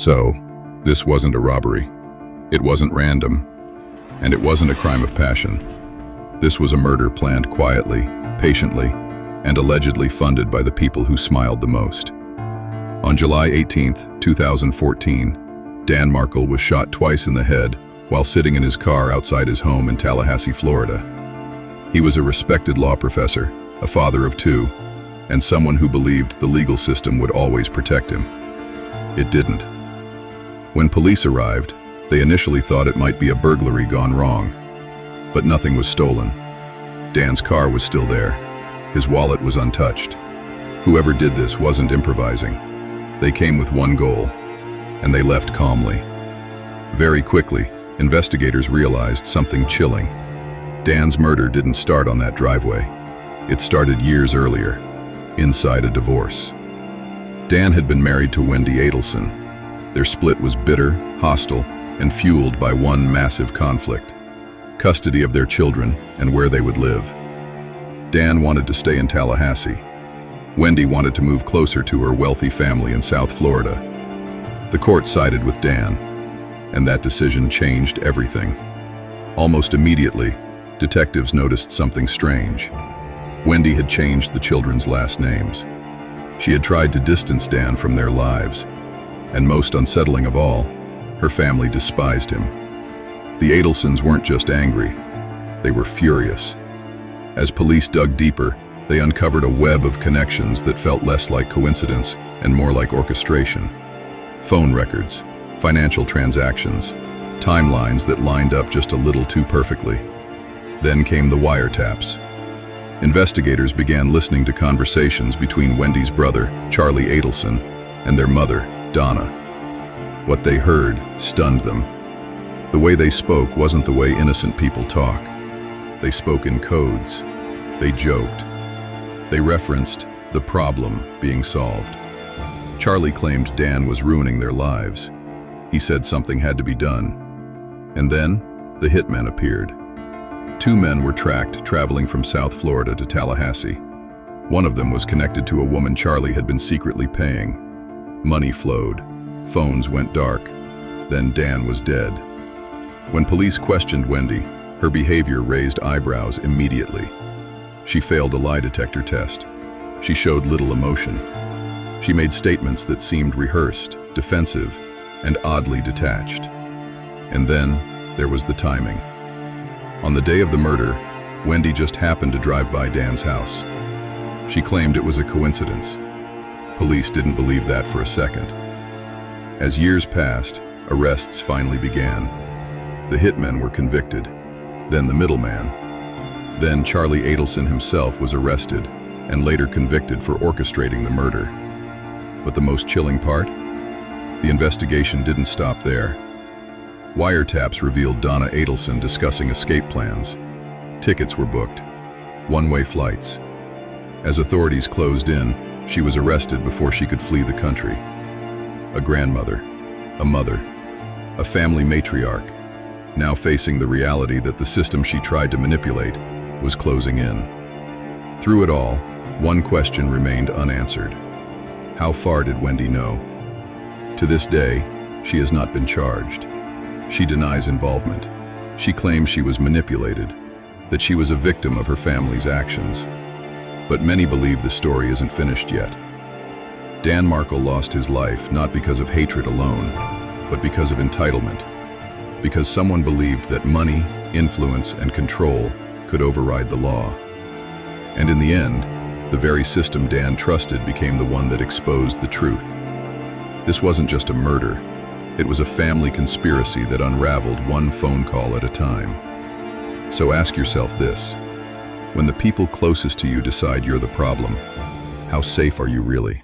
So, this wasn't a robbery. It wasn't random. And it wasn't a crime of passion. This was a murder planned quietly, patiently, and allegedly funded by the people who smiled the most. On July 18, 2014, Dan Markel was shot twice in the head while sitting in his car outside his home in Tallahassee, Florida. He was a respected law professor, a father of two, and someone who believed the legal system would always protect him. It didn't. When police arrived, they initially thought it might be a burglary gone wrong, but nothing was stolen. Dan's car was still there. His wallet was untouched. Whoever did this wasn't improvising. They came with one goal, and they left calmly. Very quickly, investigators realized something chilling. Dan's murder didn't start on that driveway. It started years earlier, inside a divorce. Dan had been married to Wendy Adelson. Their split was bitter, hostile, and fueled by one massive conflict: custody of their children and where they would live. Dan wanted to stay in Tallahassee. Wendy wanted to move closer to her wealthy family in South Florida. The court sided with Dan, and that decision changed everything. Almost immediately, detectives noticed something strange. Wendy had changed the children's last names. She had tried to distance Dan from their lives, and most unsettling of all, her family despised him. The Adelsons weren't just angry, they were furious. As police dug deeper, they uncovered a web of connections that felt less like coincidence and more like orchestration. Phone records, financial transactions, timelines that lined up just a little too perfectly. Then came the wiretaps. Investigators began listening to conversations between Wendy's brother, Charlie Adelson, and their mother, Donna. What they heard stunned them. The way they spoke wasn't the way innocent people talk. They spoke in codes. They joked. They referenced the problem being solved. Charlie claimed Dan was ruining their lives. He said something had to be done. And then, the hitmen appeared. Two men were tracked traveling from South Florida to Tallahassee. One of them was connected to a woman Charlie had been secretly paying. Money flowed. Phones went dark. Then Dan was dead. When police questioned Wendy, her behavior raised eyebrows immediately. She failed a lie detector test. She showed little emotion. She made statements that seemed rehearsed, defensive, and oddly detached. And then, there was the timing. On the day of the murder, Wendy just happened to drive by Dan's house. She claimed it was a coincidence. Police didn't believe that for a second. As years passed, arrests finally began. The hitmen were convicted, then the middleman. Then Charlie Adelson himself was arrested and later convicted for orchestrating the murder. But the most chilling part? The investigation didn't stop there. Wiretaps revealed Donna Adelson discussing escape plans. Tickets were booked, one-way flights. As authorities closed in, she was arrested before she could flee the country. A grandmother, a mother, a family matriarch, now facing the reality that the system she tried to manipulate was closing in. Through it all, one question remained unanswered. How far did Wendy know? To this day, she has not been charged. She denies involvement. She claims she was manipulated, that she was a victim of her family's actions. But many believe the story isn't finished yet. Dan Markel lost his life not because of hatred alone, but because of entitlement. Because someone believed that money, influence, and control could override the law. And in the end, the very system Dan trusted became the one that exposed the truth. This wasn't just a murder. It was a family conspiracy that unraveled one phone call at a time. So ask yourself this: when the people closest to you decide you're the problem, how safe are you really?